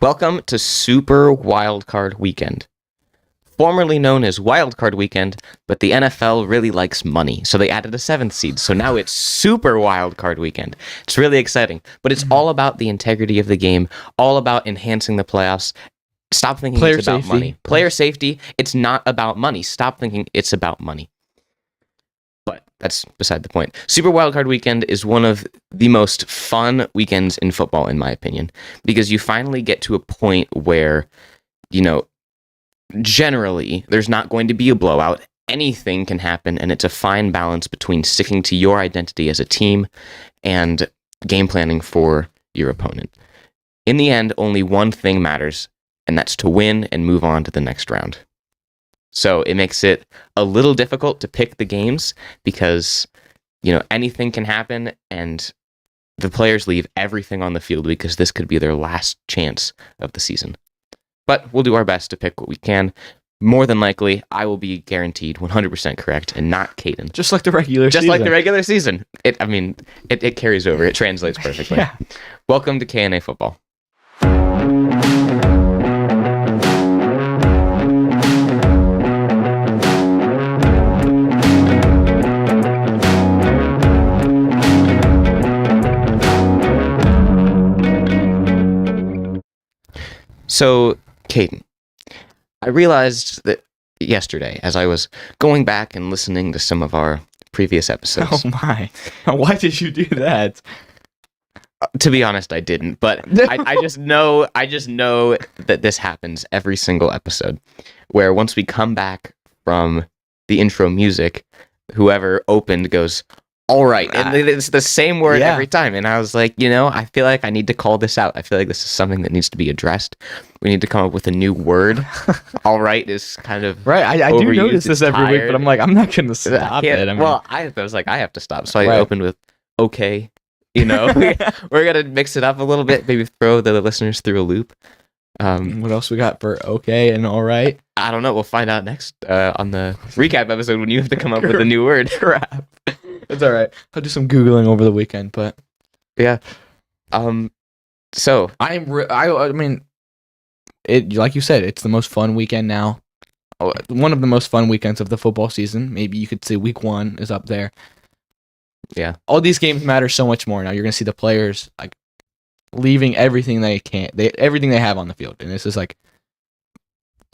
Welcome to Super Wildcard Weekend. Formerly known as Wildcard Weekend, but the NFL really likes money, so they added a seventh seed. So now it's Super Wildcard Weekend. It's really exciting, but it's all about the integrity of the game, all about enhancing the playoffs. Stop thinking it's about money. Player safety, it's not about money. Stop thinking it's about money. But that's beside the point. Super Wildcard Weekend is one of the most fun weekends in football, in my opinion, because you finally get to a point where, generally, there's not going to be a blowout. Anything can happen, and it's a fine balance between sticking to your identity as a team and game planning for your opponent. In the end, only one thing matters, and that's to win and move on to the next round. So it makes it a little difficult to pick the games because, anything can happen and the players leave everything on the field because this could be their last chance of the season. But we'll do our best to pick what we can. More than likely, I will be guaranteed 100% correct and not Caden. Just like the regular season. Just like the regular season. It carries over. It translates perfectly. Yeah. Welcome to KNA Football. So, Caden, I realized that yesterday, as I was going back and listening to some of our previous episodes. Oh my. Why did you do that? To be honest, I didn't, but I just know that this happens every single episode, where once we come back from the intro music, whoever opened goes, all right, and it's the same word every time. And I was like, I feel like I need to call this out. I feel like this is something that needs to be addressed. We need to come up with a new word. All right is kind of right. I do notice this every week, but I'm like, I'm not going to stop it. I was like, I have to stop. So I opened with okay. We're going to mix it up a little bit, maybe throw the listeners through a loop. What else we got for okay and all right? I don't know. We'll find out next on the recap episode when you have to come up with a new word. Crap. It's all right. I'll do some Googling over the weekend, but yeah. So I mean, it like you said, it's the most fun weekend now. One of the most fun weekends of the football season. Maybe you could say week 1 is up there. Yeah. All these games matter so much more now. You're gonna see the players like leaving everything everything they have on the field, and this is like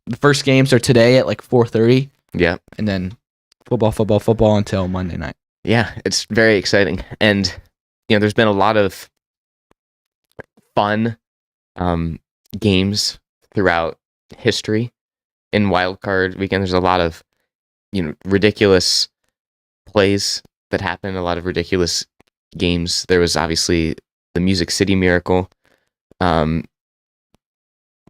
the first games are today at like 4:30. Yeah. And then football until Monday night. Yeah, it's very exciting. And, there's been a lot of fun games throughout history in Wildcard Weekend. There's a lot of, ridiculous plays that happen, a lot of ridiculous games. There was obviously the Music City Miracle.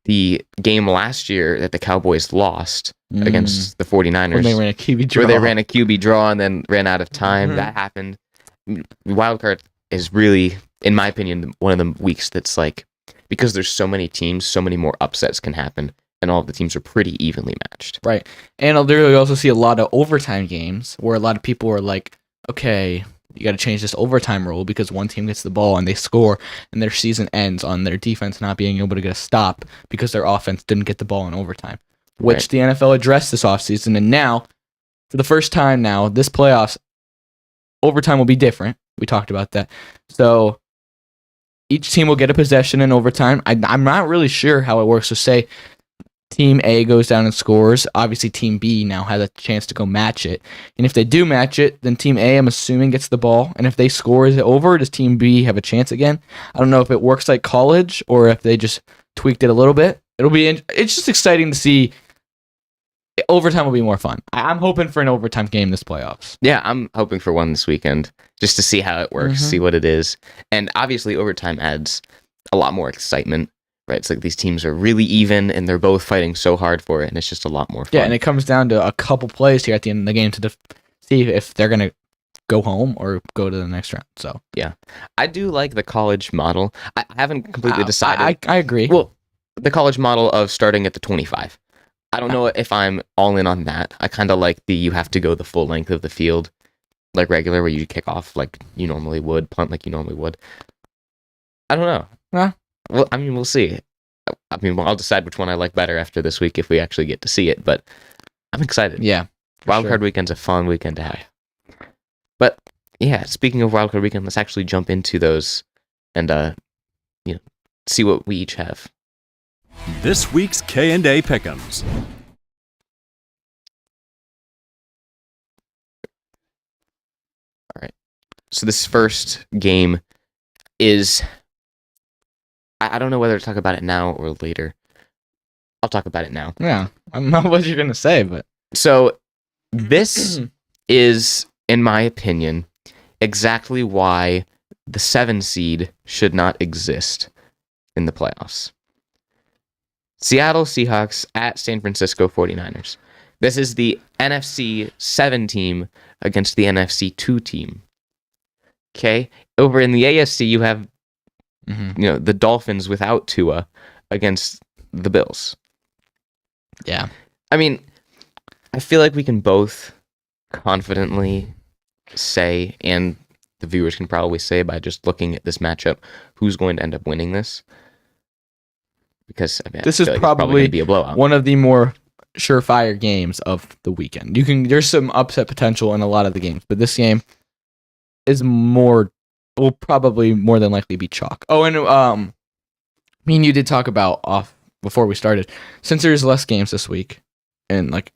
The game last year that the Cowboys lost against the 49ers. When they ran a QB draw. Where they ran a QB draw and then ran out of time. Mm-hmm. That happened. Wildcard is really, in my opinion, one of the weeks that's like, because there's so many teams, so many more upsets can happen, and all of the teams are pretty evenly matched. Right. And you also see a lot of overtime games where a lot of people are like, okay, you got to change this overtime rule because one team gets the ball and they score and their season ends on their defense not being able to get a stop because their offense didn't get the ball in overtime, which the NFL addressed this offseason. And now, for the first time now, this playoffs, overtime will be different. We talked about that. So each team will get a possession in overtime. I'm not really sure how it works. So say Team A goes down and scores. Obviously, Team B now has a chance to go match it. And if they do match it, then Team A, I'm assuming, gets the ball. And if they score, is it over? Does Team B have a chance again? I don't know if it works like college or if they just tweaked it a little bit. It's just exciting to see. Overtime will be more fun. I'm hoping for an overtime game this playoffs. Yeah, I'm hoping for one this weekend just to see how it works, see what it is. And obviously, overtime adds a lot more excitement. Right, it's like these teams are really even, and they're both fighting so hard for it, and it's just a lot more fun. Yeah, and it comes down to a couple plays here at the end of the game to see if they're going to go home or go to the next round. So yeah, I do like the college model. I haven't completely decided. I agree. Well, the college model of starting at the 25. I don't know if I'm all in on that. I kind of like you have to go the full length of the field, like regular, where you kick off like you normally would, punt like you normally would. I don't know. Yeah. Well, I mean, we'll see. I mean, well, I'll decide which one I like better after this week if we actually get to see it, but I'm excited. Yeah. Wildcard Weekend's a fun weekend to have. But yeah, speaking of Wildcard Weekend, let's actually jump into those and see what we each have. This week's K&A Pick'ems. All right. So this first game is, I don't know whether to talk about it now or later. I'll talk about it now. Yeah. I don't know what you're going to say, but. So this is, in my opinion, exactly why the 7 seed should not exist in the playoffs. Seattle Seahawks at San Francisco 49ers. This is the NFC 7 team against the NFC 2 team. Okay? Over in the AFC, you have the Dolphins without Tua against the Bills. Yeah. I mean, I feel like we can both confidently say, and the viewers can probably say by just looking at this matchup, who's going to end up winning this. Because this is probably going to be a blowout. One of the more surefire games of the weekend. There's some upset potential in a lot of the games, but this game will probably more than likely be chalk. Oh, and me and you did talk about off before we started. Since there's less games this week, and like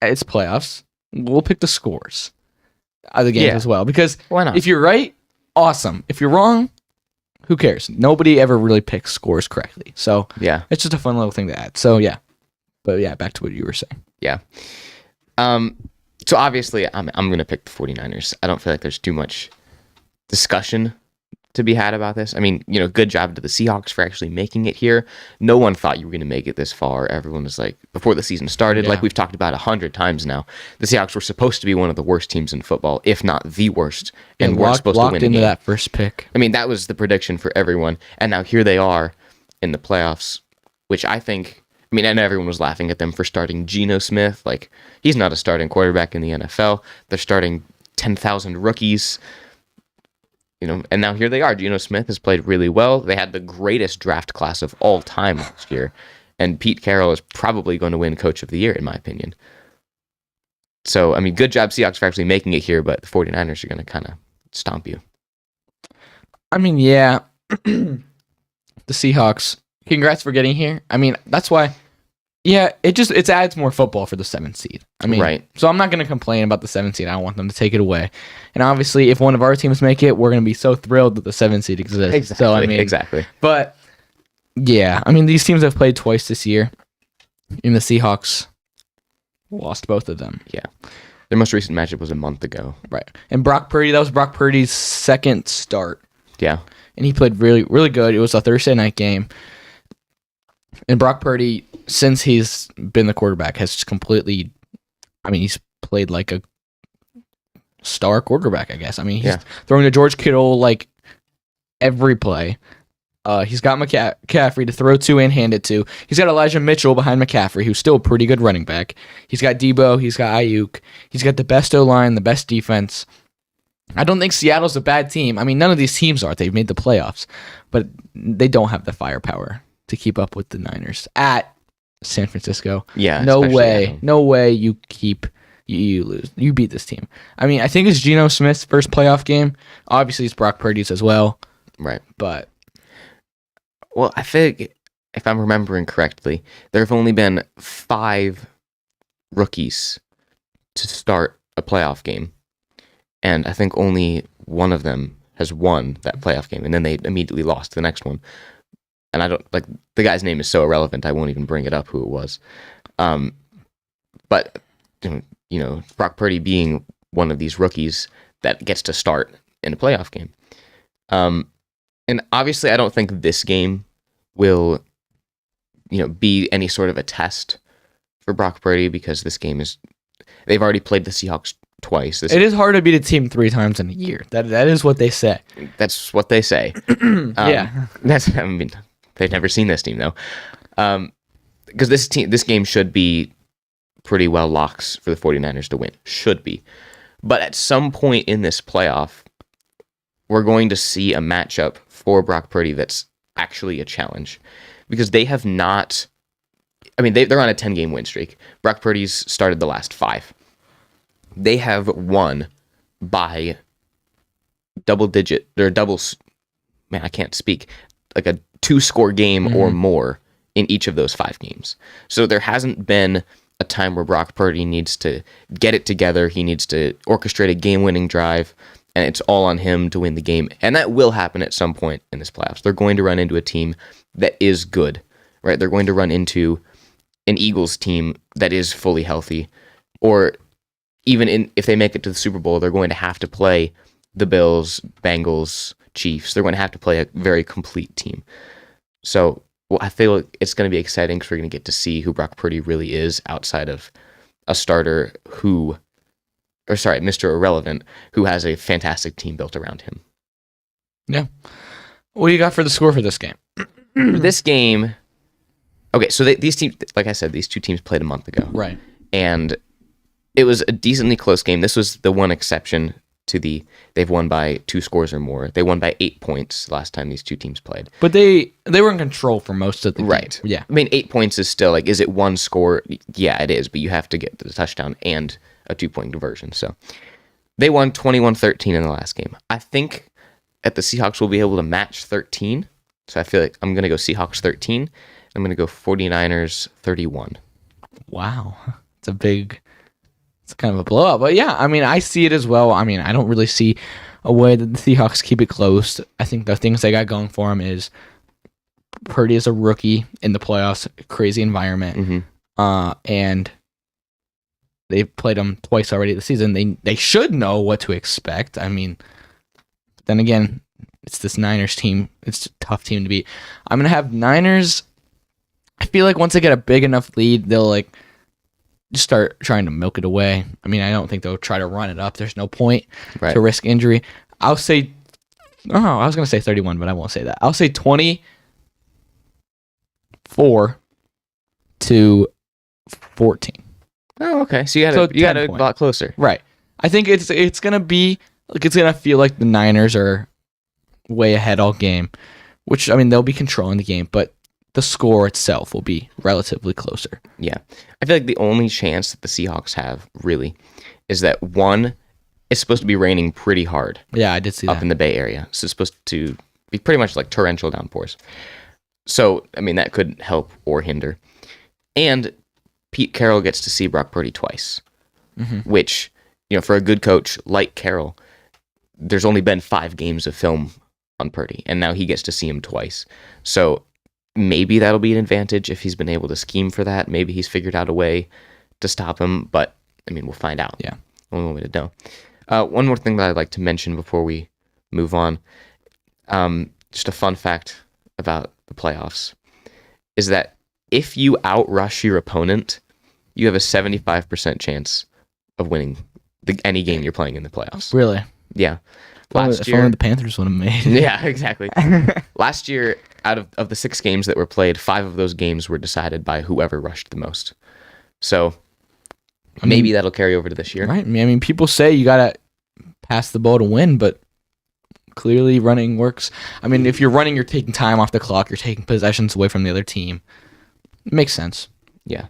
it's playoffs, we'll pick the scores of the games as well. Because why not? If you're right, awesome. If you're wrong, who cares? Nobody ever really picks scores correctly. So yeah, it's just a fun little thing to add. So yeah. But yeah, back to what you were saying. Yeah. So obviously I'm going to pick the 49ers. I don't feel like there's too much discussion to be had about this. I mean, good job to the Seahawks for actually making it here. No one thought you were going to make it this far. Everyone was like, before the season started, like we've talked about 100 times now, the Seahawks were supposed to be one of the worst teams in football, if not the worst, and weren't supposed to win into that first pick. I mean, that was the prediction for everyone, and now here they are in the playoffs, which I think, and everyone was laughing at them for starting Geno Smith. Like, he's not a starting quarterback in the NFL. They're starting 10,000 rookies. And now here they are. Geno Smith has played really well. They had the greatest draft class of all time last year. And Pete Carroll is probably going to win Coach of the Year, in my opinion. So, good job, Seahawks, for actually making it here, but the 49ers are going to kind of stomp you. Yeah. The Seahawks, congrats for getting here. That's why, it adds more football for the 7th seed. Right. So I'm not going to complain about the 7th seed. I don't want them to take it away. And obviously, if one of our teams make it, we're going to be so thrilled that the 7th seed exists. Exactly. So, exactly. But, yeah, these teams have played twice this year. And the Seahawks lost both of them. Yeah. Their most recent matchup was a month ago. Right. And Brock Purdy, that was Brock Purdy's second start. Yeah. And he played really, really good. It was a Thursday night game. And Brock Purdy, since he's been the quarterback, has just completely, he's played like a star quarterback, I guess. He's throwing to George Kittle like every play. He's got McCaffrey to throw to and hand it to. He's got Elijah Mitchell behind McCaffrey, who's still a pretty good running back. He's got Debo. He's got Ayuk. He's got the best O-line, the best defense. I don't think Seattle's a bad team. None of these teams are. They've made the playoffs. But they don't have the firepower to keep up with the Niners at San Francisco. Yeah. No way you lose. You beat this team. I think it's Geno Smith's first playoff game. Obviously, it's Brock Purdy's as well. Right. But well, I think if I'm remembering correctly, there have only been 5 rookies to start a playoff game. And I think only one of them has won that playoff game. And then they immediately lost the next one. And I don't, the guy's name is so irrelevant, I won't even bring it up who it was. But, Brock Purdy being one of these rookies that gets to start in a playoff game. And obviously, I don't think this game will, be any sort of a test for Brock Purdy because this game they've already played the Seahawks twice. It is hard to beat a team 3 times in a year. That is what they say. That's what they say. Yeah. They've never seen this team though. Because this game should be pretty well locks for the 49ers to win. Should be. But at some point in this playoff, we're going to see a matchup for Brock Purdy that's actually a challenge. because they have not. I mean, they're on a 10-game win streak. Brock Purdy's started the last 5. They have won by double-digit. They're doubles. Man, I can't speak. Like a 2-score game or more in each of those 5 games. So there hasn't been a time where Brock Purdy needs to get it together. He needs to orchestrate a game-winning drive, and it's all on him to win the game. And that will happen at some point in this playoffs. They're going to run into a team that is good, right? They're going to run into an Eagles team that is fully healthy, or even if they make it to the Super Bowl, they're going to have to play the Bills, Bengals, Chiefs. They're going to have to play a very complete team. So I feel like it's going to be exciting because we're going to get to see who Brock Purdy really is outside of a starter Mr. Irrelevant, who has a fantastic team built around him. Yeah. What do you got for the score for this game? For this game, okay, so these teams, like I said, these two teams played a month ago. Right. And it was a decently close game. This was the one exception to they've won by 2 scores or more. They won by 8 points last time these two teams played. But they were in control for most of the game. Right. Yeah. I mean, 8 points is still is it 1 score? Yeah, it is, but you have to get the touchdown and a 2-point conversion. So they won 21-13 in the last game. I think that the Seahawks will be able to match 13. So I feel like I'm going to go Seahawks 13. I'm going to go 49ers 31. Wow. It's kind of a blowout. But yeah, I mean, I see it as well. I mean, I don't really see a way that the Seahawks keep it close. I think the things they got going for them is Purdy is a rookie in the playoffs, crazy environment. And they've played them twice already this season. They should know what to expect. I mean, then again, it's this Niners team. It's a tough team to beat. I'm going to have Niners. I feel like once they get a big enough lead, they'll just start trying to milk it away. I mean, I don't think they'll try to run it up. There's no point to risk injury. I'll say, I was going to say 31, but I won't say that. I'll say 24-14. Oh, okay. So you got a lot closer. Right. I think it's going to be, it's going to feel like the Niners are way ahead all game, which, I mean, they'll be controlling the game, but the score itself will be relatively closer. Yeah. I feel like the only chance that the Seahawks have, really, is that one, it's supposed to be raining pretty hard. Yeah, I did see that. Up in the Bay Area. So it's supposed to be pretty much like torrential downpours. So, I mean, that could help or hinder. And Pete Carroll gets to see Brock Purdy twice, which, for a good coach like Carroll, there's only been 5 games of film on Purdy, and now he gets to see him twice. So maybe that'll be an advantage if he's been able to scheme for that. Maybe he's figured out a way to stop him, but I mean, we'll find out. Yeah. Only one way to know. One more thing that I'd like to mention before we move on, just a fun fact about the playoffs, is that if you outrush your opponent, you have a 75% chance of winning any game you're playing in the playoffs. Really? Yeah. If only the Panthers would have made it. Yeah, exactly. Last year, out of the 6 games that were played, 5 of those games were decided by whoever rushed the most. So maybe that'll carry over to this year. Right. I mean, people say you got to pass the ball to win, but clearly running works. I mean, if you're running, you're taking time off the clock. You're taking possessions away from the other team. It makes sense. Yeah.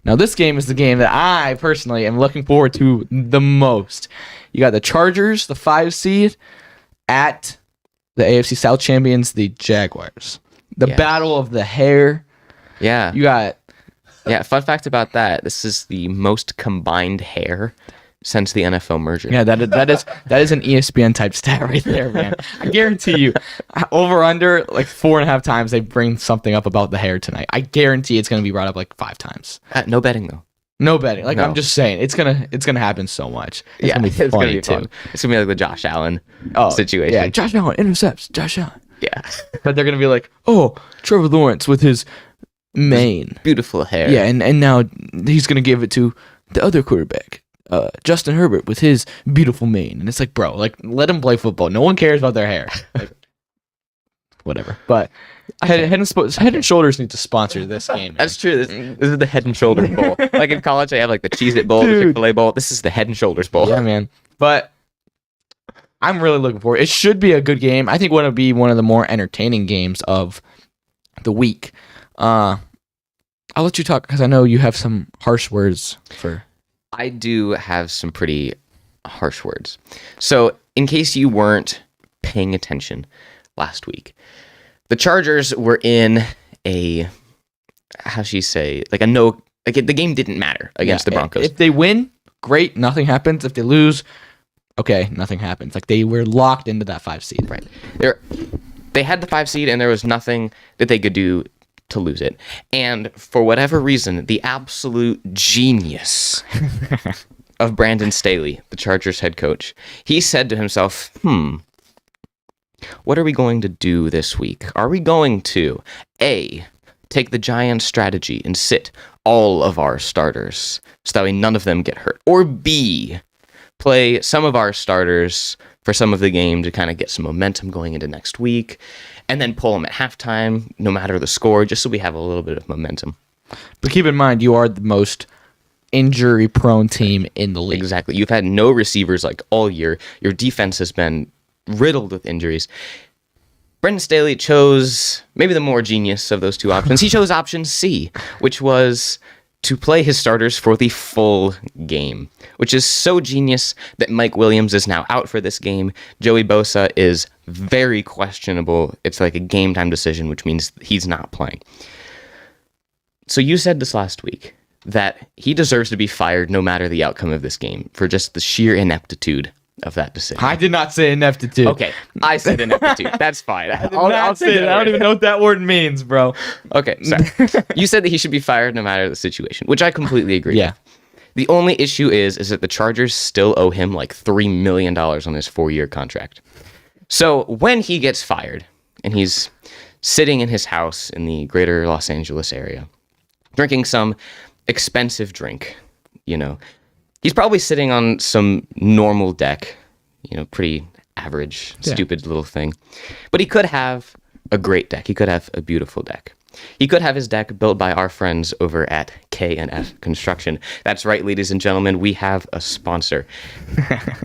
Now, this game is the game that I personally am looking forward to the most. You got the Chargers, the 5 seed, at the AFC South champions, the Jaguars. The battle of the hair. Yeah. You got... Yeah, fun fact about that. This is the most combined hair since the NFL merger. Yeah, that is an ESPN type stat right there, man. I guarantee you, over under 4.5 times they bring something up about the hair tonight. I guarantee it's gonna be brought up 5 times. No betting though. No betting. No. I'm just saying, it's gonna happen so much. It's gonna be it's funny gonna be too. fun. It's gonna be like the Josh Allen situation. Yeah, Josh Allen intercepts. Josh Allen. Yeah, but they're gonna be like, oh, Trevor Lawrence with his mane, beautiful hair. Yeah, and now he's gonna give it to the other quarterback. Justin Herbert with his beautiful mane, and it's like, bro, let him play football. No one cares about their hair. Whatever. But Head and Shoulders need to sponsor this game. Man. That's true. This is the Head and Shoulders Bowl. Like in college, they have the Cheez-It Bowl, the Chick-fil-A Bowl. This is the Head and Shoulders Bowl. Yeah, man. But I'm really looking forward. It should be a good game. I think it'll be one of the more entertaining games of the week. I'll let you talk because I know you have some harsh words for. I do have some pretty harsh words. So, in case you weren't paying attention last week, the Chargers were in a, how should you say, like a no, like the game didn't matter against the Broncos. If they win, great, nothing happens. If they lose, okay, nothing happens. Like they were locked into that 5 seed. Right. They had the 5 seed and there was nothing that they could do to lose it. And for whatever reason, the absolute genius of Brandon Staley, the Chargers head coach, he said to himself, what are we going to do this week? Are we going to, A, take the Giants strategy and sit all of our starters so that way none of them get hurt? Or B, play some of our starters for some of the game to kind of get some momentum going into next week, and then pull them at halftime, no matter the score, just so we have a little bit of momentum. But keep in mind, you are the most injury-prone team in the league. Exactly. You've had no receivers like all year. Your defense has been riddled with injuries. Brendan Staley chose maybe the more genius of those two options. He chose option C, which was to play his starters for the full game, which is so genius that Mike Williams is now out for this game. Joey Bosa is very questionable. It's like a game time decision, which means he's not playing. So you said this last week that he deserves to be fired no matter the outcome of this game for just the sheer ineptitude of that decision. I did not say ineptitude. Okay, I said ineptitude. That's fine. I'll say it. I don't even know what that word means, bro. Okay, sorry. You said that he should be fired no matter the situation, which I completely agree Yeah. with. The only issue is that the Chargers still owe him like $3 million on his 4-year contract. So when he gets fired and he's sitting in his house in the greater Los Angeles area, drinking some expensive drink, he's probably sitting on some normal deck, pretty average, stupid little thing. But he could have a great deck. He could have a beautiful deck. He could have his deck built by our friends over at K&F Construction. That's right, ladies and gentlemen, we have a sponsor.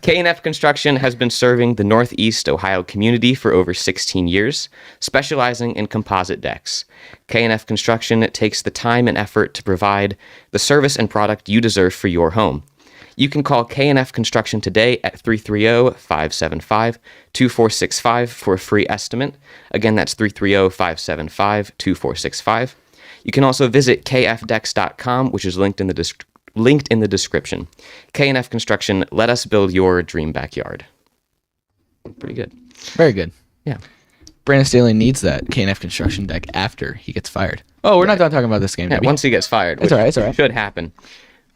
K&F Construction has been serving the Northeast Ohio community for over 16 years, specializing in composite decks. K&F Construction takes the time and effort to provide the service and product you deserve for your home. You can call K&F Construction today at 330-575-2465 for a free estimate. Again, that's 330-575-2465. You can also visit kfdex.com, which is linked in the description. K&F Construction, let us build your dream backyard. Pretty good. Very good. Yeah. Brandon Staley needs that K&F Construction deck after he gets fired. Oh, we're not done talking about this game. Yeah, once he gets fired, It's all right. should happen.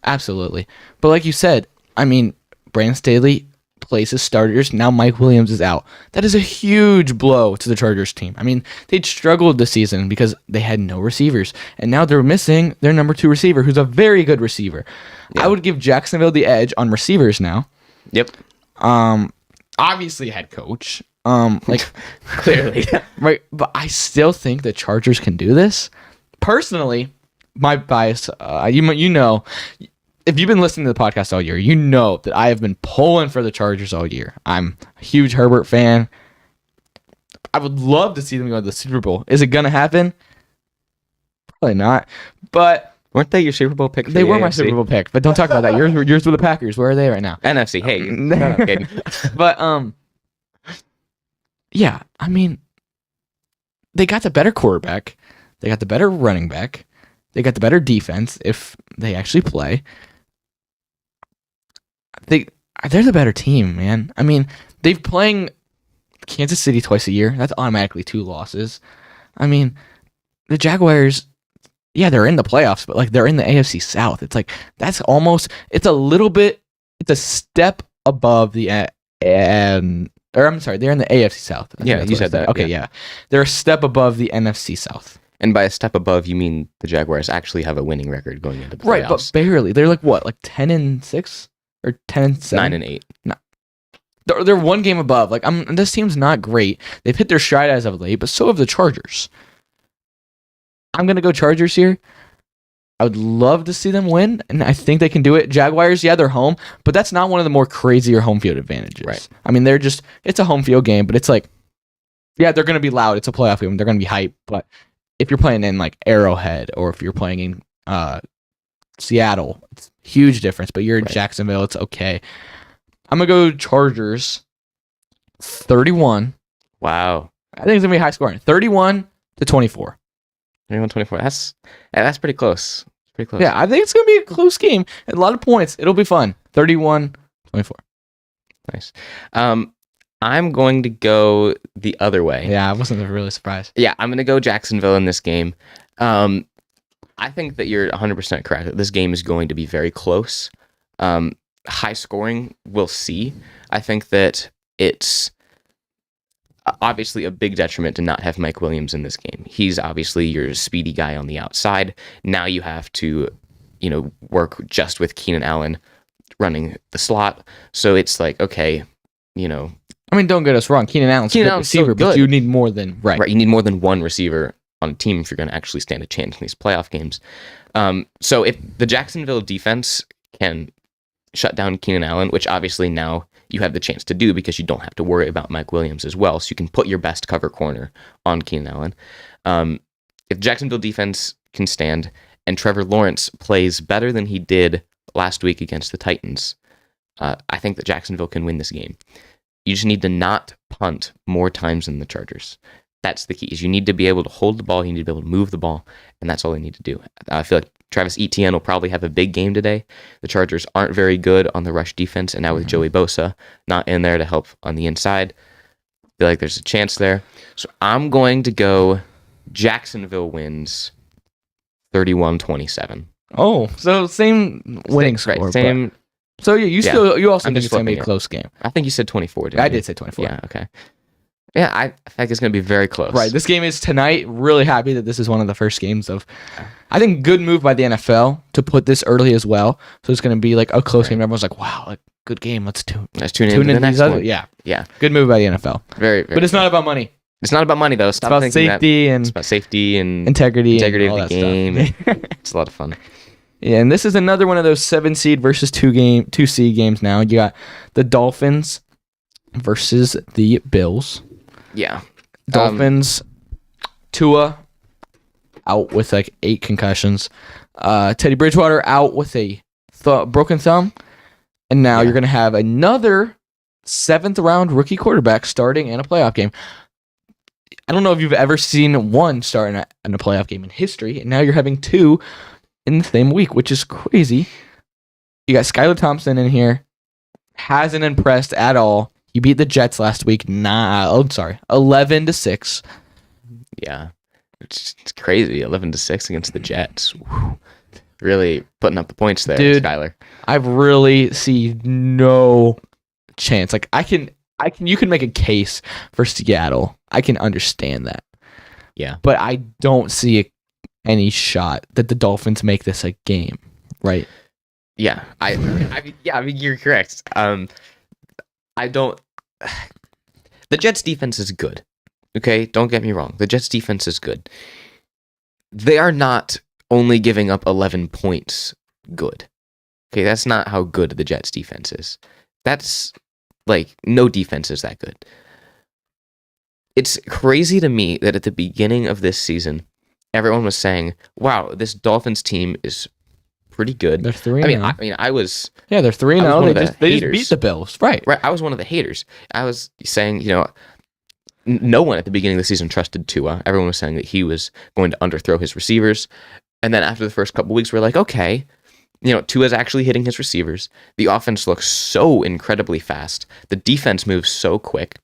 Absolutely. But like you said, Brandon Staley plays his starters. Now Mike Williams is out. That is a huge blow to the Chargers team. They'd struggled this season because they had no receivers. And now they're missing their number 2 receiver, who's a very good receiver. Yeah. I would give Jacksonville the edge on receivers now. Yep. Obviously head coach. Clearly. Right. But I still think the Chargers can do this. Personally, my bias, if you've been listening to the podcast all year, you know that I have been pulling for the Chargers all year. I'm a huge Herbert fan. I would love to see them go to the Super Bowl. Is it going to happen? Probably not. But weren't they your Super Bowl pick? They were my Super Bowl pick, but don't talk about that. Yours were the Packers. Where are they right now? NFC. Hey, I'm kidding. But yeah, they got the better quarterback. They got the better running back. They got the better defense if they actually play. They're the better team, man. They've playing Kansas City twice a year. That's automatically 2 losses. The Jaguars, yeah, they're in the playoffs, but they're in the AFC South. It's that's almost it's a step above the they're in the AFC South. Yeah, you said that. Okay, yeah. They're a step above the NFC South. And by a step above, you mean the Jaguars actually have a winning record going into the playoffs. Right, but barely. They're 10-6 or 10-7? 9-8. No. They're one game above. This team's not great. They've hit their stride as of late, but so have the Chargers. I'm going to go Chargers here. I would love to see them win, and I think they can do it. Jaguars, yeah, they're home, but that's not one of the more crazier home field advantages. Right. It's a home field game, but it's yeah, they're going to be loud. It's a playoff game. They're going to be hyped, but if you're playing in like Arrowhead or if you're playing in Seattle, it's a huge difference. But you're in Jacksonville, it's okay. I'm gonna go Chargers 31. Wow. I think it's gonna be high scoring. 31-24. 31-24. That's pretty close. Pretty close. Yeah, I think it's gonna be a close game. A lot of points. It'll be fun. 31-24. Nice. I'm going to go the other way. Yeah, I wasn't really surprised. Yeah, I'm going to go Jacksonville in this game. I think that you're 100% correct. That this game is going to be very close. High scoring, we'll see. I think that it's obviously a big detriment to not have Mike Williams in this game. He's obviously your speedy guy on the outside. Now you have to, work just with Keenan Allen running the slot. So it's like, okay, I mean, don't get us wrong. Keenan Allen's a good receiver, so but you need more than right. You need more than one receiver on a team if you're going to actually stand a chance in these playoff games. So if the Jacksonville defense can shut down Keenan Allen, which obviously now you have the chance to do because you don't have to worry about Mike Williams as well, so you can put your best cover corner on Keenan Allen. If Jacksonville defense can stand and Trevor Lawrence plays better than he did last week against the Titans, I think that Jacksonville can win this game. You just need to not punt more times than the Chargers. That's the key. Is you need to be able to hold the ball, you need to be able to move the ball, and that's all they need to do. I feel like Travis Etienne will probably have a big game today. The Chargers aren't very good on the rush defense, and now with Joey Bosa not in there to help on the inside, I feel like there's a chance there. So I'm going to go Jacksonville wins 31-27. Oh, so same winning score. Right, same. So you also think it's going to be a it. close game. I think you said 24, didn't I you? did say 24. Yeah, okay. Yeah, I think it's going to be very close. Right, this game is tonight. Really happy that this is one of the first games of, I think, good move by the NFL to put this early as well. So it's going to be like a close game. Everyone's like, wow, like, good game. Let's tune in the next one. Yeah. Yeah. Good move by the NFL. Very, very but it's not about money. It's not about money, though. Stop it's about safety and it's about safety and integrity of all the that game. Stuff. It's a lot of fun. Yeah, and this is another one of those 7 seed versus 2 seed games now. You got the Dolphins versus the Bills. Yeah. Dolphins, Tua out with like 8 concussions. Teddy Bridgewater out with a broken thumb. And now you're going to have another 7th round rookie quarterback starting in a playoff game. I don't know if you've ever seen one start in a playoff game in history. And now you're having 2 in the same week, which is crazy. You got Skylar Thompson in here. Hasn't impressed at all. He beat the Jets last week. 11-6. Yeah. It's crazy. 11-6 against the Jets. Whew. Really putting up the points there, dude, Skylar. I really see no chance. Like you can make a case for Seattle. I can understand that. Yeah. But I don't see any shot that the Dolphins make this a game, right? Yeah, I mean, you're correct. I don't. The Jets' defense is good. Okay, don't get me wrong. The Jets' defense is good. They are not only giving up 11 points good. Okay, that's not how good the Jets' defense is. That's like no defense is that good. It's crazy to me that at the beginning of this season, everyone was saying, "Wow, this Dolphins team is pretty good." They're 3-0. I was. Yeah, they're 3-0. They just beat the Bills, right? Right. I was one of the haters. I was saying, no one at the beginning of the season trusted Tua. Everyone was saying that he was going to underthrow his receivers, and then after the first couple weeks, we're like, okay, Tua's actually hitting his receivers. The offense looks so incredibly fast. The defense moves so quick,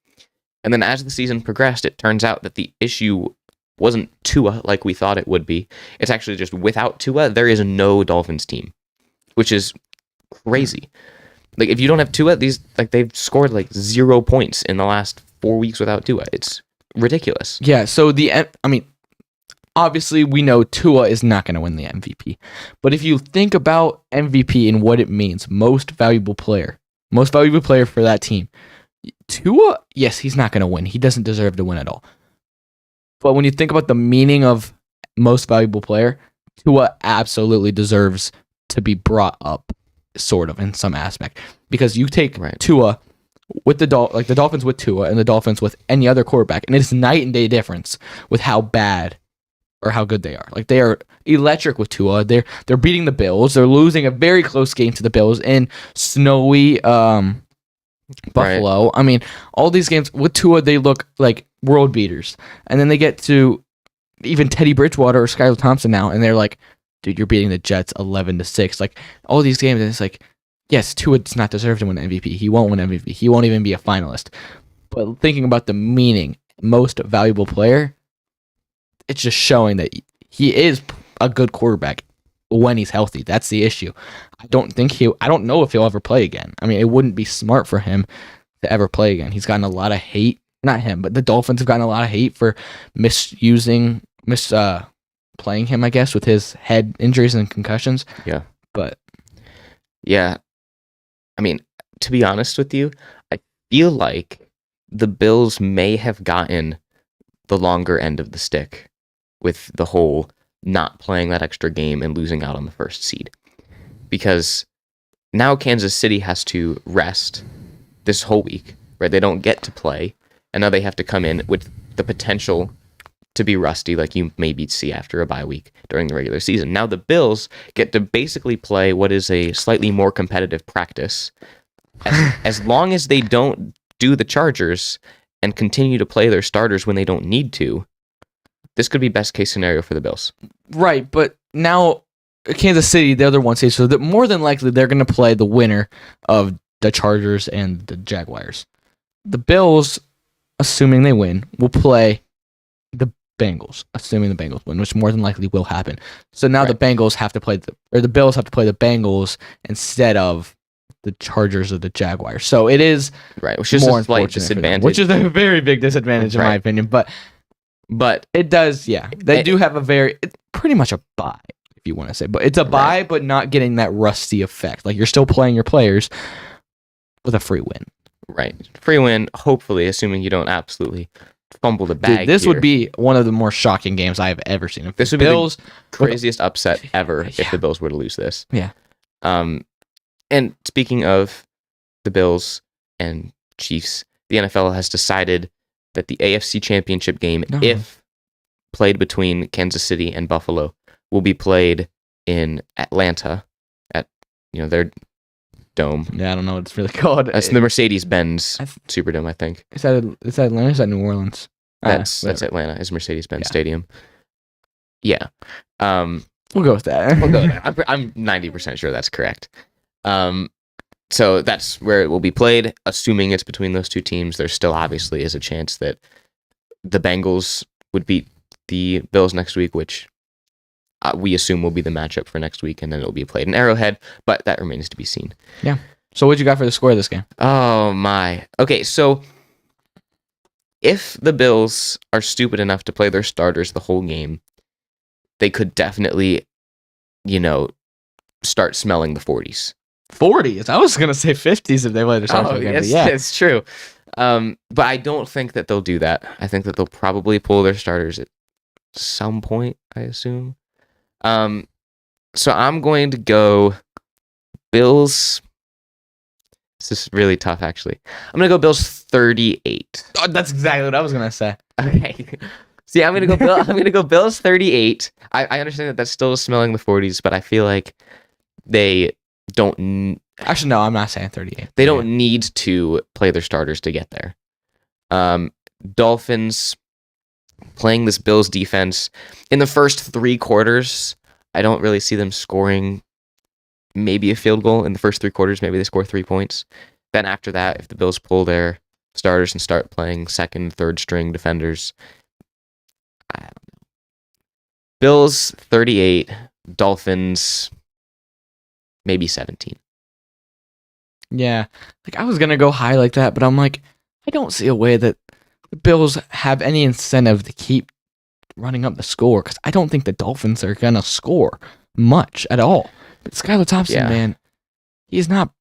and then as the season progressed, it turns out that the issue wasn't Tua like we thought it would be. It's actually just without Tua, there is no Dolphins team, which is crazy. Like if you don't have Tua, they've scored like 0 points in the last 4 weeks without Tua. It's ridiculous. Yeah. So obviously we know Tua is not going to win the MVP, but if you think about MVP and what it means, most valuable player for that team, Tua, yes, he's not going to win. He doesn't deserve to win at all. But when you think about the meaning of most valuable player, Tua absolutely deserves to be brought up, sort of, in some aspect. Because you take Tua with the Dolphins with Tua and the Dolphins with any other quarterback, and it's night and day difference with how bad or how good they are. Like, they are electric with Tua. They're beating the Bills. They're losing a very close game to the Bills in snowy Buffalo. Right. I mean, all these games with Tua, they look like world beaters. And then they get to even Teddy Bridgewater or Skylar Thompson now, and they're like, dude, you're beating the Jets 11-6. Like, all these games, and it's like, yes, Tua does not deserve to win MVP. He won't win MVP. He won't even be a finalist. But thinking about the meaning, most valuable player, it's just showing that he is a good quarterback when he's healthy. That's the issue. I don't know if he'll ever play again. I mean, it wouldn't be smart for him to ever play again. He's gotten a lot of hate. Not him, but the Dolphins have gotten a lot of hate for playing him, I guess, with his head injuries and concussions. Yeah. But yeah. I mean, to be honest with you, I feel like the Bills may have gotten the longer end of the stick with the whole not playing that extra game and losing out on the first seed. Because now Kansas City has to rest this whole week, right? They don't get to play, and now they have to come in with the potential to be rusty, like you maybe see after a bye week during the regular season. Now the Bills get to basically play what is a slightly more competitive practice, as long as they don't do the Chargers and continue to play their starters when they don't need to. This could be best case scenario for the Bills. Right, but now Kansas City, the other one seed, so that more than likely they're going to play the winner of the Chargers and the Jaguars. The Bills, assuming they win, will play the Bengals, assuming the Bengals win, which more than likely will happen. So now the Bengals have to play the Bills have to play the Bengals instead of the Chargers or the Jaguars. So it is which is a slight disadvantage, which is a very big disadvantage in my opinion. But it does, they do have pretty much a bye, if you want to say, but it's a bye, but not getting that rusty effect. Like, you're still playing your players with a free win. Right, free win. Hopefully, assuming you don't absolutely fumble the bag. Dude, this would be one of the more shocking games I have ever seen. If this would be the craziest upset ever if the Bills were to lose this. Yeah. And speaking of the Bills and Chiefs, the NFL has decided that the AFC Championship game, if played between Kansas City and Buffalo, will be played in Atlanta at their dome. Yeah, I don't know what it's really called. That's the Mercedes-Benz Superdome, I think. Is that Atlanta? Or is that New Orleans? That's Atlanta. It's Mercedes-Benz Stadium. Yeah. We'll go with that. I'm 90% sure that's correct. So that's where it will be played. Assuming it's between those two teams, there still obviously is a chance that the Bengals would beat the Bills next week, which we assume will be the matchup for next week, and then it'll be played in Arrowhead, but that remains to be seen. Yeah. So what you got for the score of this game? Oh, my. Okay, so if the Bills are stupid enough to play their starters the whole game, they could definitely, start smelling the 40s. 40s? I was going to say 50s if they play their starters the game. Yes, yeah, it's true. But I don't think that they'll do that. I think that they'll probably pull their starters at some point, I assume. So I'm going to go Bills. This is really tough, actually. I'm going to go Bills 38. Oh, that's exactly what I was going to say. Okay. See, I'm going to go Bills 38. I understand that that's still smelling the 40s, but I feel like they don't... Actually, no, I'm not saying 38. They don't need to play their starters to get there. Dolphins playing this Bills defense. In the first 3 quarters, I don't really see them scoring maybe a field goal. In the first 3 quarters, maybe they score 3 points. Then after that, if the Bills pull their starters and start playing second, third string defenders, I don't know. Bills 38, Dolphins maybe 17. Yeah, like I was gonna go high like that, but I'm like, I don't see a way that the Bills have any incentive to keep running up the score, because I don't think the Dolphins are gonna score much at all. But Skylar Thompson, man, he's not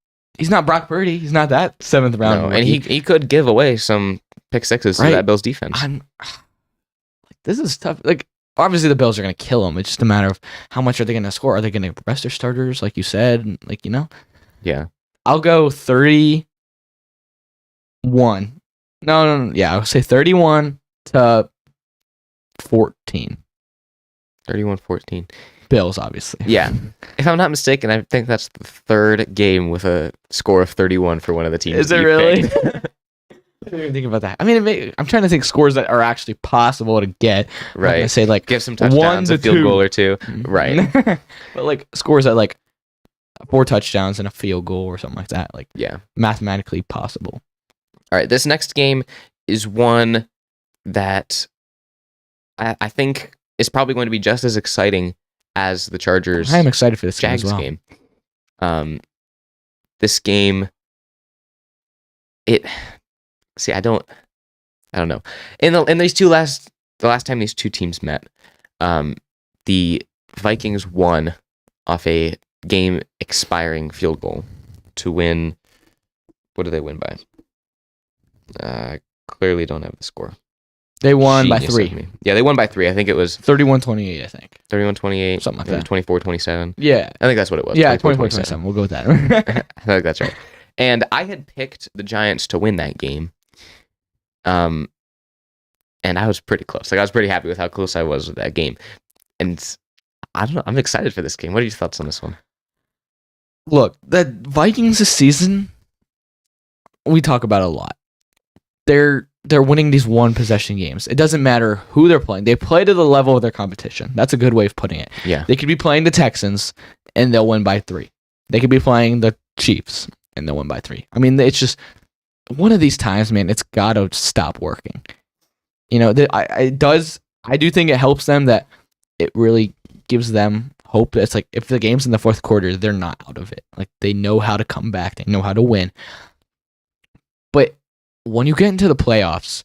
Brock Purdy. He's not that 7th round. No, and he could give away some pick sixes to that Bills defense. This is tough. Like, obviously the Bills are gonna kill him. It's just a matter of how much are they gonna score. Are they gonna rest their starters, like you said? Like, Yeah. I'll go 31. No. Yeah, I'll say 31-14. 31-14. Bills, obviously. Yeah. If I'm not mistaken, I think that's the third game with a score of 31 for one of the teams. Is it that you really? picked. I didn't even think about that. I mean, I'm trying to think scores that are actually possible to get. I'm not gonna Right. say like Give some 1 touchdowns, to a field 2. goal or two. Right. But like scores that like 4 touchdowns and a field goal or something like that, like Yeah. mathematically possible. All right. This next game is one that I think is probably going to be just as exciting as the Chargers I am excited for this game Jags as well. game. This game, I don't know. In these the last time these two teams met, the Vikings won off a game expiring field goal to win. What did they win by? Clearly don't have the score. They won by Genius 3. of me. Yeah, they won by 3. I think it was 31-28, I think. 31-28. Something like maybe that. 24-27. Yeah. I think that's what it was. Yeah, 24-27. We'll go with that. I think that's right. And I had picked the Giants to win that game. And I was pretty close. Like I was pretty happy with how close I was with that game. And I don't know. I'm excited for this game. What are your thoughts on this one? Look, the Vikings this season, we talk about it a lot. They're winning these one possession games. It doesn't matter who they're playing. They play to the level of their competition. That's a good way of putting it. Yeah. They could be playing the Texans and they'll win by 3. They could be playing the Chiefs and they'll win by 3. I mean, it's just one of these times, man, it's got to stop working. You know, I do think it helps them that it really gives them hope. It's like if the game's in the fourth quarter, they're not out of it. Like they know how to come back. They know how to win. But when you get into the playoffs,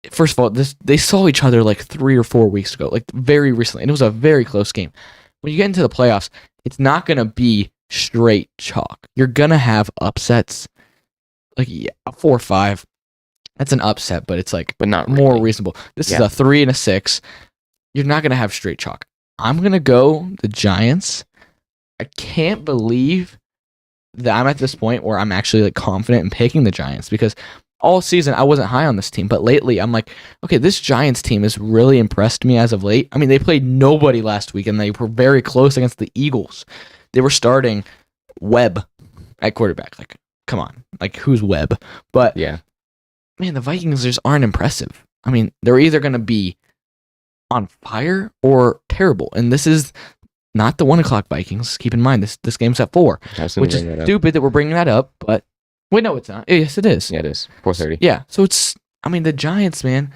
first of all, they saw each other like 3 or 4 weeks ago, like very recently, and it was a very close game. When you get into the playoffs, it's not going to be straight chalk. You're going to have upsets. Like a 4-5, that's an upset, but it's like But not more really. reasonable. This is a 3 and a 6. You're not going to have straight chalk. I'm going to go the Giants. I can't believe that I'm at this point where I'm actually like confident in picking the Giants because all season I wasn't high on this team, but lately I'm like, okay, this Giants team has really impressed me as of late. I mean, they played nobody last week and they were very close against the Eagles. They were starting Webb at quarterback. Like, come on, like who's Webb? But Yeah. man, the Vikings just aren't impressive. I mean, they're either going to be on fire or terrible, and this is not the 1:00 Vikings. Keep in mind this game's at 4, which is stupid that we're bringing that up. But wait, no, it's not. Yes, it is. Yeah, it is 4:30. Yeah, so it's. I mean, the Giants, man.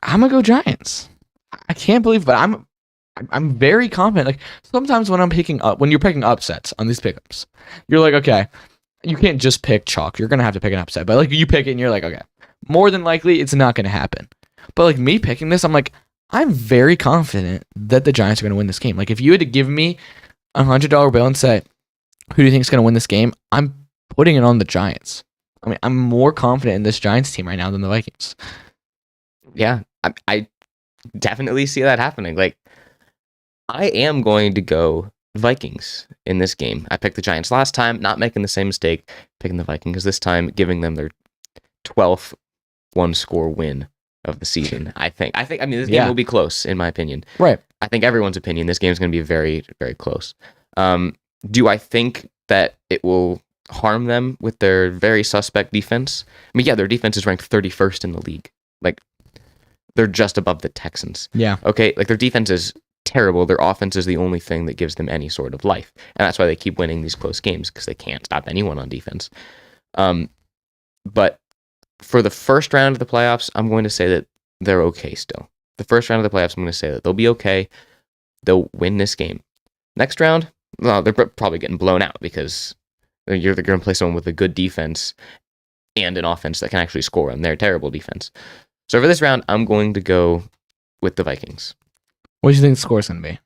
I'm gonna go Giants. I can't believe, but I'm very confident. Like sometimes when you're picking upsets on these pickups, you're like, okay, you can't just pick chalk. You're gonna have to pick an upset. But like you pick it, and you're like, okay, more than likely it's not gonna happen. But like me picking this, I'm like, I'm very confident that the Giants are gonna win this game. Like if you had to give me a $100 bill and say, who do you think is gonna win this game? I'm putting it on the Giants. I mean, I'm more confident in this Giants team right now than the Vikings. Yeah, I definitely see that happening. Like, I am going to go Vikings in this game. I picked the Giants last time, not making the same mistake, picking the Vikings this time, giving them their 12th one-score win of the season. I mean, this game will be close, in my opinion. Right. I think everyone's opinion, this game is going to be very, very close. Do I think that it will harm them with their very suspect defense? I mean, yeah, their defense is ranked 31st in the league. Like, they're just above the Texans. Yeah. Okay, like their defense is terrible. Their offense is the only thing that gives them any sort of life. And that's why they keep winning these close games, because they can't stop anyone on defense. But for the first round of the playoffs, I'm going to say that they're okay still. The first round of the playoffs, I'm going to say that they'll be okay. They'll win this game. Next round, well, they're probably getting blown out because they're going to play someone with a good defense and an offense that can actually score on their terrible defense. So for this round, I'm going to go with the Vikings. What do you think the score is going to be?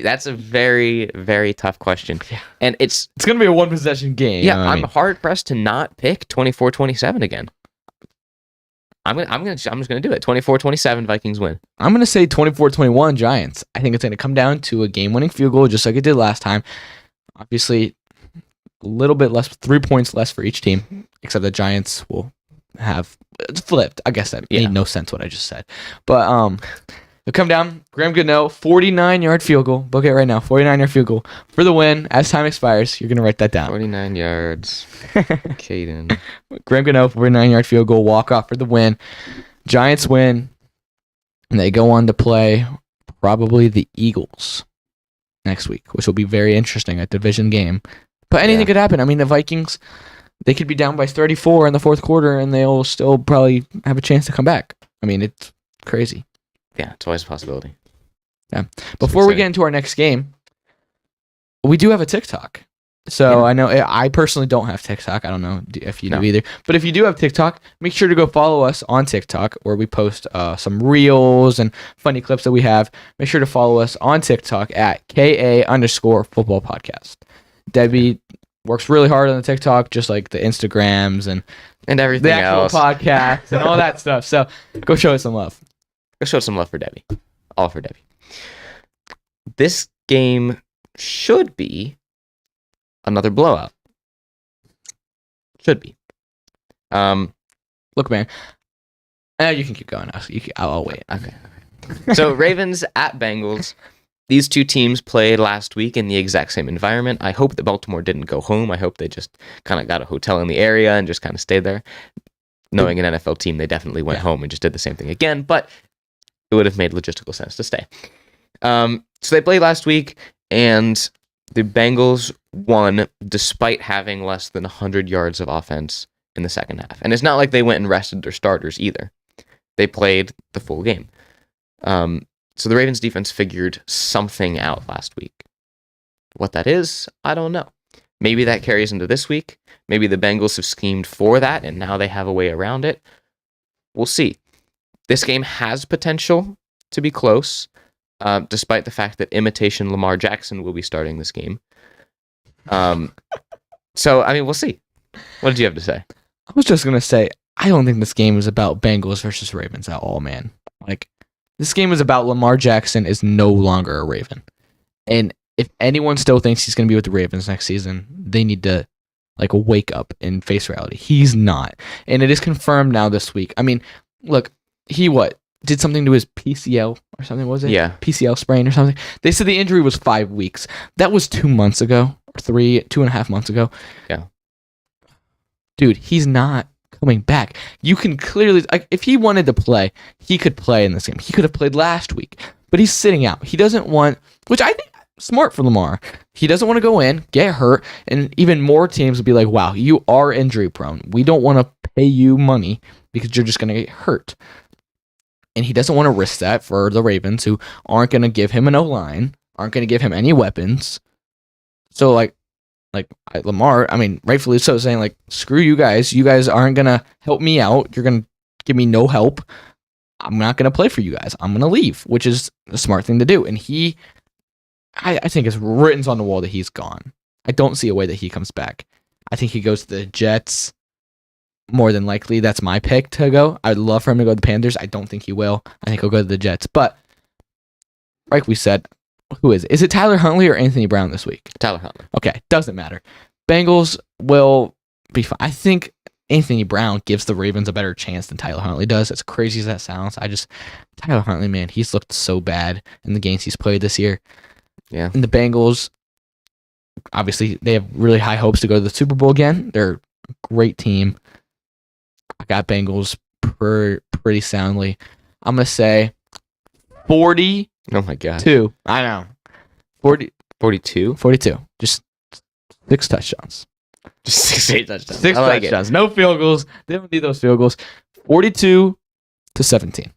That's a very, very tough question. Yeah. And it's going to be a one possession game. Yeah, I'm hard pressed to not pick 24-27 again. I'm just gonna do it. 24-27 Vikings win. I'm gonna say 24-21 Giants. I think it's gonna come down to a game-winning field goal, just like it did last time. Obviously, a little bit less, 3 points less for each team, except the Giants will have it's flipped. I guess that made no sense what I just said, but They'll come down. Graham Goodnow, 49-yard field goal. Book it right now. 49-yard field goal for the win. As time expires, you're going to write that down. 49 yards. Caden. Graham Goodnow, 49-yard field goal, walk-off for the win. Giants win, and they go on to play probably the Eagles next week, which will be very interesting, a division game. But anything could happen. I mean, the Vikings, they could be down by 34 in the fourth quarter, and they'll still probably have a chance to come back. I mean, it's crazy. Yeah, it's always a possibility. Yeah. Before we get into our next game, we do have a TikTok. So I know I personally don't have TikTok. I don't know if you do either. But if you do have TikTok, make sure to go follow us on TikTok, where we post some reels and funny clips that we have. Make sure to follow us on TikTok at KA_football podcast. Debbie works really hard on the TikTok, just like the Instagrams and everything the actual else. podcasts and all that stuff. So go show us some love. Go show some love for Debbie. All for Debbie. This game should be another blowout. Should be. Look, man. You can keep going. I'll wait. Okay. So Ravens at Bengals. These two teams played last week in the exact same environment. I hope that Baltimore didn't go home. I hope they just kind of got a hotel in the area and just kind of stayed there. Knowing an NFL team, they definitely went home and just did the same thing again. But it would have made logistical sense to stay. So they played last week, and the Bengals won despite having less than 100 yards of offense in the second half. And it's not like they went and rested their starters either. They played the full game. So the Ravens defense figured something out last week. What that is, I don't know. Maybe that carries into this week. Maybe the Bengals have schemed for that, and now they have a way around it. We'll see. This game has potential to be close, despite the fact that imitation Lamar Jackson will be starting this game. So, I mean, we'll see. What did you have to say? I was just going to say, I don't think this game is about Bengals versus Ravens at all, man. Like, this game is about Lamar Jackson is no longer a Raven. And if anyone still thinks he's going to be with the Ravens next season, they need to, like, wake up and face reality. He's not. And it is confirmed now this week. I mean, look, he did something to his PCL or something, was it? Yeah. PCL sprain or something. They said the injury was 5 weeks. That was 2 months ago, or 2.5 months ago. Yeah. Dude, he's not coming back. You can clearly, like, if he wanted to play, he could play in this game. He could have played last week, but he's sitting out. He doesn't want, which I think smart for Lamar. He doesn't want to go in, get hurt, and even more teams would be like, wow, you are injury prone. We don't want to pay you money because you're just going to get hurt. And he doesn't want to risk that for the Ravens, who aren't going to give him an O-line, aren't going to give him any weapons. So, like Lamar, I mean, rightfully so, saying, like, screw you guys. You guys aren't going to help me out. You're going to give me no help. I'm not going to play for you guys. I'm going to leave, which is a smart thing to do. And I think it's written on the wall that he's gone. I don't see a way that he comes back. I think he goes to the Jets. More than likely, that's my pick to go. I'd love for him to go to the Panthers. I don't think he will. I think he'll go to the Jets. But, like we said, who is it? Is it Tyler Huntley or Anthony Brown this week? Tyler Huntley. Okay, doesn't matter. Bengals will be fine. I think Anthony Brown gives the Ravens a better chance than Tyler Huntley does. As crazy as that sounds, Tyler Huntley, man, he's looked so bad in the games he's played this year. Yeah. And the Bengals, obviously, they have really high hopes to go to the Super Bowl again. They're a great team. I got Bengals pretty soundly. I'm going to say 42. Oh, my God. I know. 42? 42. Just 6 touchdowns. Just 6 touchdowns. 6 touchdowns. No field goals. They don't need those field goals. 42-17.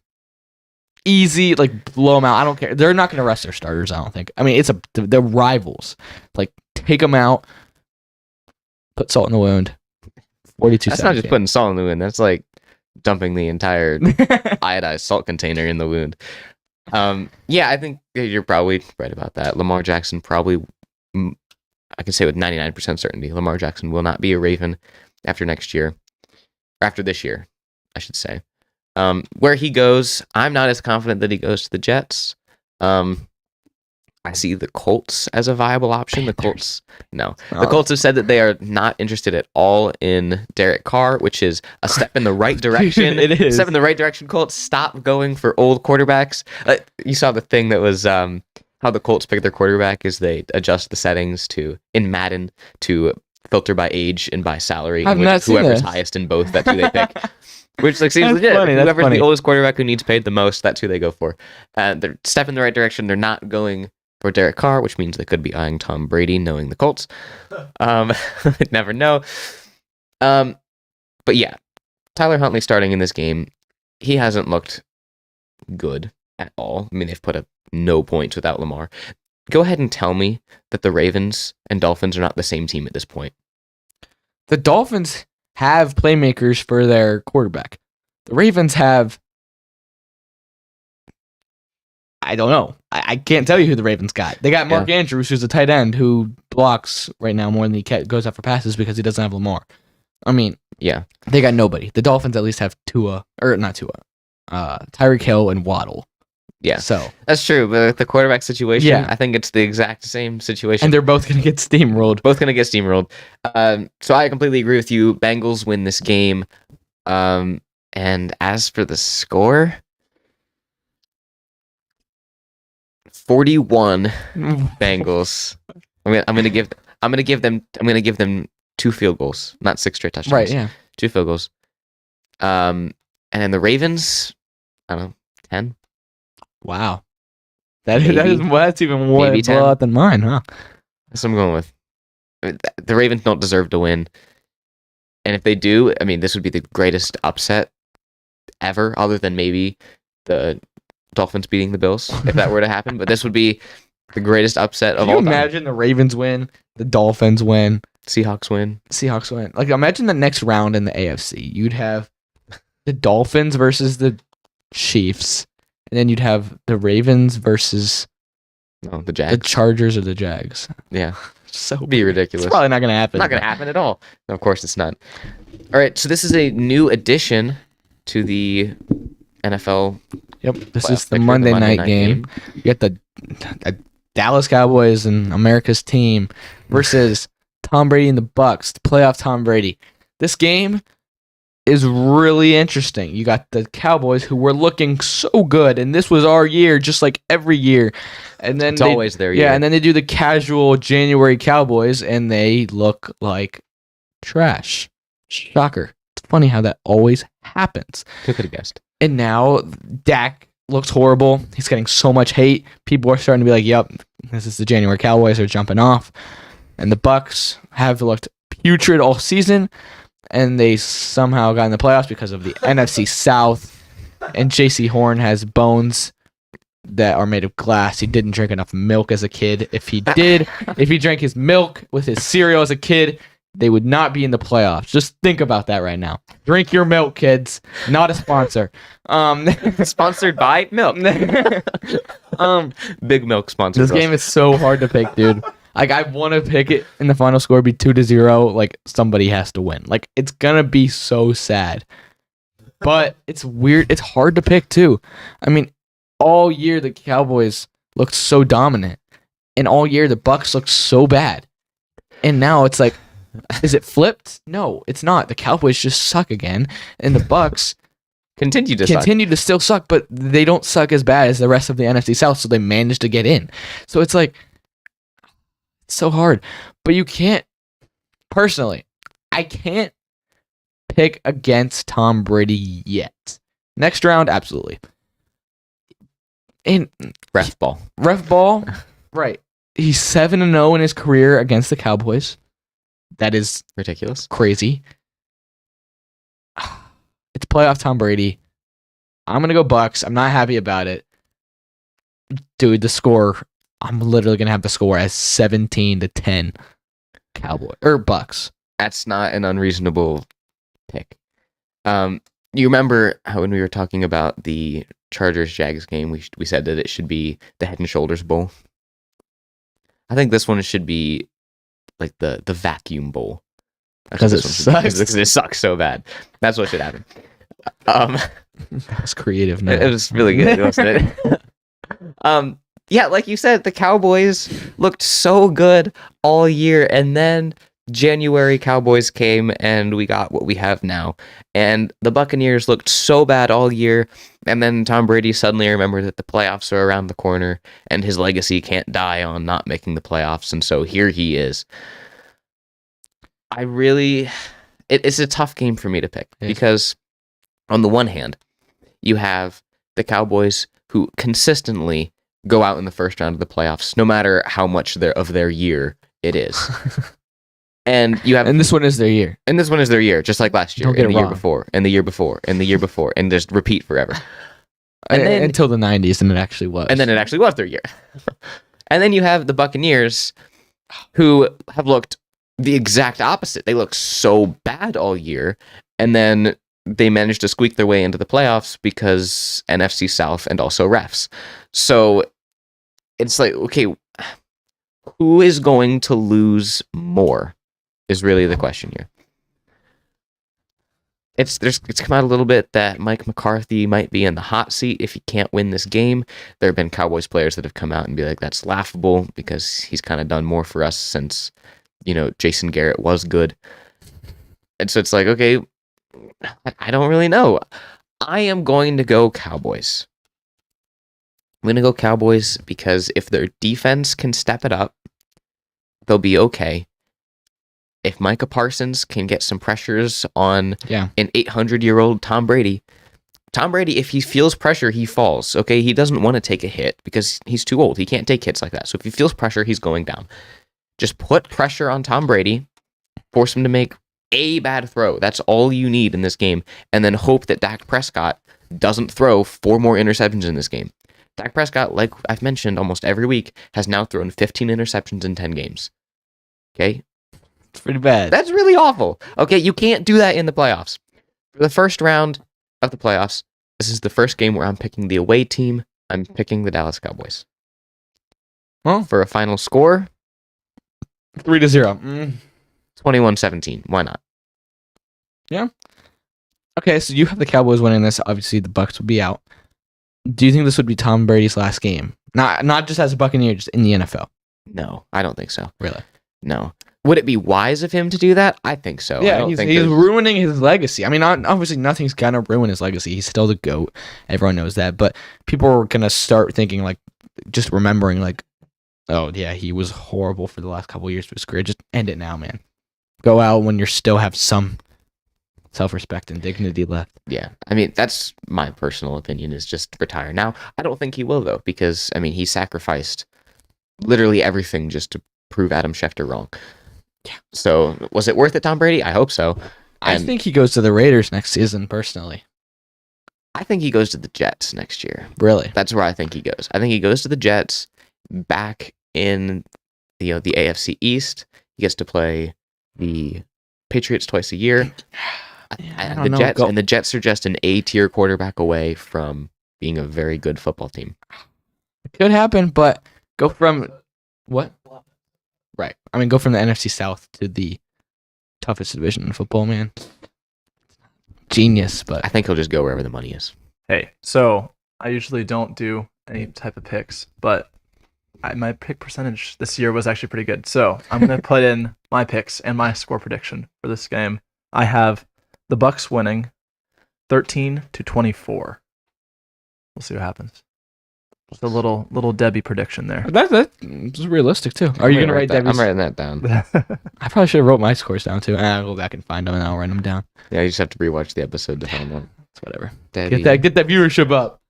Easy, like, blow them out. I don't care. They're not going to rest their starters, I don't think. I mean, they're rivals. Like, take them out. Put salt in the wound. 42. That's not just putting salt in the wound. That's like dumping the entire iodized salt container in the wound. Yeah, I think you're probably right about that. Lamar Jackson probably, I can say with 99% certainty, Lamar Jackson will not be a Raven after next year. Or after this year, I should say. Where he goes, I'm not as confident that he goes to the Jets. I I see the Colts as a viable option. The Panthers. Colts, no. The Oh. Colts have said that they are not interested at all in Derek Carr, which is a step in the right direction. It is. Step in the right direction, Colts. Stop going for old quarterbacks. You saw the thing that was how the Colts pick their quarterback is they adjust the settings in Madden to filter by age and by salary. I've in which not seen whoever's this. highest in both, that's who they pick. Which seems That's legit. funny, that's Whoever's funny. the oldest quarterback who needs paid the most, that's who they go for. They're stepping in the right direction. They're not going for Derek Carr, which means they could be eyeing Tom Brady, knowing the Colts. Never know. But yeah, Tyler Huntley starting in this game, he hasn't looked good at all. I mean, they've put up no points without Lamar. Go ahead and tell me that the Ravens and Dolphins are not the same team at this point. The Dolphins have playmakers for their quarterback. The Ravens have. I don't know. I can't tell you who the Ravens got. They got Mark Andrews, who's a tight end who blocks right now more than he goes out for passes because he doesn't have Lamar. I mean, Yeah. they got nobody. The Dolphins at least have Tyreek Hill and Waddle. Yeah. So, That's true, but the quarterback situation, Yeah. I think it's the exact same situation. and they're both going to get steamrolled. both going to get steamrolled. So I completely agree with you. Bengals win this game. And as for the score, 41 Bengals. I'm gonna give them 2 field goals, not 6 straight touchdowns. Right, yeah. 2 field goals. And then the Ravens, I don't know, 10. Wow. That's even more Maybe 10. blowout than mine, huh? That's what I'm going with. I mean, the Ravens don't deserve to win. And if they do, I mean, this would be the greatest upset ever, other than maybe the Dolphins beating the Bills, if that were to happen. But this would be the greatest upset of Can you all time. imagine the Ravens win, the Dolphins win, Seahawks win. Seahawks win? Like, imagine the next round in the AFC. You'd have the Dolphins versus the Chiefs, and then you'd have the Ravens versus No, the the Jags. Chargers or the Jags. Yeah, So it'd be ridiculous. it's probably not going to happen. Not going to happen at all. No, of course it's not. All right, so this is a new addition to the NFL. Yep, this playoff is the picture, Monday night game. You get the Dallas Cowboys and America's team versus Tom Brady and the Bucks, the playoff Tom Brady. This game is really interesting. You got the Cowboys who were looking so good, and this was our year, just like every year. And then It's always their year. Yeah, and then they do the casual January Cowboys, and they look like trash. Shocker. It's funny how that always happens. Who could have guessed? And now Dak looks horrible. He's getting so much hate. People are starting to be like, "Yep, this is the January Cowboys are jumping off." And the Bucks have looked putrid all season, and they somehow got in the playoffs because of the NFC South. And J.C. Horn has bones that are made of glass. He didn't drink enough milk as a kid. If he did, if he drank his milk with his cereal as a kid, they would not be in the playoffs. Just think about that right now. Drink your milk, kids. Not a sponsor. Sponsored by Milk. Big Milk sponsor. This game is so hard to pick, dude. Like, I want to pick it in the final score be 2-0. Like, somebody has to win. Like, it's gonna be so sad. But it's weird. It's hard to pick too. I mean, all year the Cowboys looked so dominant, and all year the Bucks looked so bad. And now it's like, is it flipped? No, it's not. The Cowboys just suck again, and the Bucks continue to still suck, but they don't suck as bad as the rest of the NFC South, so they managed to get in. So it's like, it's so hard. But you can't, personally, I can't pick against Tom Brady yet. Next round, absolutely. And ref ball. Ref ball, right. He's 7-0 in his career against the Cowboys. That is Ridiculous. crazy. It's playoff Tom Brady. I'm gonna go Bucks. I'm not happy about it. Dude, the score, I'm literally gonna have the score as 17-10 Cowboy or Bucks. That's not an unreasonable pick. You remember how when we were talking about the Chargers-Jags game, we said that it should be the Head and Shoulders Bowl? I think this one should be like the vacuum bowl. Because it sucks. Because it sucks so bad. That's what should happen. That was creative, man. It was really good, wasn't it? Yeah, like you said, the Cowboys looked so good all year, and then January Cowboys came and we got what we have now. And the Buccaneers looked so bad all year, and then Tom Brady suddenly remembered that the playoffs are around the corner and his legacy can't die on not making the playoffs, and so here he is. It's a tough game for me to pick because on the one hand, you have the Cowboys who consistently go out in the first round of the playoffs, no matter how much of their year it is. And you have, and this one is their year. And this one is their year, just like last year, Don't get and it the year wrong. before, and the year before, and the year before, and just repeat forever. And then, Until the 90s, and it actually was. and then it actually was their year. And then you have the Buccaneers, who have looked the exact opposite. They look so bad all year, and then they managed to squeak their way into the playoffs because NFC South and also refs. So it's like, okay, who is going to lose more is really the question here. It's come out a little bit that Mike McCarthy might be in the hot seat if he can't win this game. There have been Cowboys players that have come out and be like, that's laughable because he's kind of done more for us since, Jason Garrett was good. And so it's like, okay, I don't really know. I am going to go Cowboys. I'm going to go Cowboys because if their defense can step it up, they'll be okay. If Micah Parsons can get some pressures on an 800-year-old Tom Brady, if he feels pressure, he falls, okay? He doesn't want to take a hit because he's too old. He can't take hits like that. So if he feels pressure, he's going down. Just put pressure on Tom Brady, force him to make a bad throw. That's all you need in this game. And then hope that Dak Prescott doesn't throw 4 more interceptions in this game. Dak Prescott, like I've mentioned almost every week, has now thrown 15 interceptions in 10 games. Okay? It's pretty bad. That's really awful. Okay, you can't do that in the playoffs. For the first round of the playoffs, this is the first game where I'm picking the away team. I'm picking the Dallas Cowboys. Well, for a final score, 3-0. 21-17. Why not? Yeah. Okay, so you have the Cowboys winning this. Obviously, the Bucs would be out. Do you think this would be Tom Brady's last game? Not just as a Buccaneer, just in the NFL. No, I don't think so. Really? No. Would it be wise of him to do that? I think so. Yeah, he's ruining his legacy. I mean, obviously, nothing's gonna ruin his legacy. He's still the GOAT. Everyone knows that. But people are gonna start thinking, like, just remembering, like, oh yeah, he was horrible for the last couple of years of his career. Just end it now, man. Go out when you still have some self-respect and dignity left. Yeah, I mean, that's my personal opinion, is just retire now. I don't think he will, though, because, I mean, he sacrificed literally everything just to prove Adam Schefter wrong. Yeah. So, was it worth it, Tom Brady? I hope so. I think he goes to the Raiders next season, personally. I think he goes to the Jets next year. Really? That's where I think he goes. I think he goes to the Jets, back in the AFC East. He gets to play the Patriots twice a year. The Jets are just an A-tier quarterback away from being a very good football team. It could happen, but go from what? Right. I mean, go from the NFC South to the toughest division in football, man. Genius, but I think he'll just go wherever the money is. Hey, so I usually don't do any type of picks, but my pick percentage this year was actually pretty good. So I'm going to put in my picks and my score prediction for this game. I have the Bucs winning 13-24. We'll see what happens. Just a little Debbie prediction there. That's realistic too. Are you gonna write that? I'm writing that down. I probably should have wrote my scores down too. I'll go back and find them and I'll write them down. Yeah, you just have to rewatch the episode to find out. It's whatever. Debbie. Get that viewership up.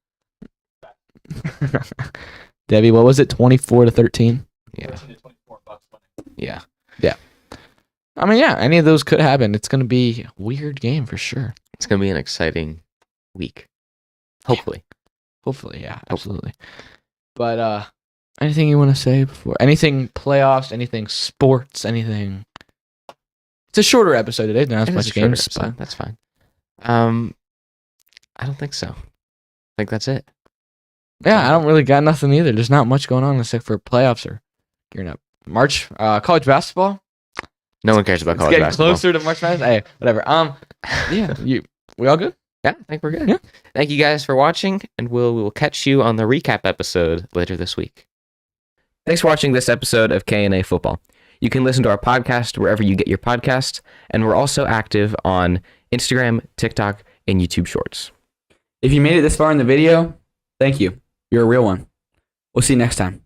Debbie, what was it? 24-13. Yeah. Yeah. Yeah. I mean, yeah, any of those could happen. It's gonna be a weird game for sure. It's gonna be an exciting week. Hopefully. Hopefully, yeah, absolutely. But anything you want to say before? Anything playoffs? Anything sports? Anything? It's a shorter episode today. Not as much games, but that's fine. I don't think so. I think that's it. Yeah, I don't really got nothing either. There's not much going on except for playoffs or gearing up. March, college basketball. No one cares about college basketball. It's getting closer to March Madness. Hey, whatever. Yeah, we all good? Yeah, I think we're good. Yeah. Thank you guys for watching, and we will catch you on the recap episode later this week. Thanks for watching this episode of K&A Football. You can listen to our podcast wherever you get your podcasts, and we're also active on Instagram, TikTok, and YouTube Shorts. If you made it this far in the video, thank you. You're a real one. We'll see you next time.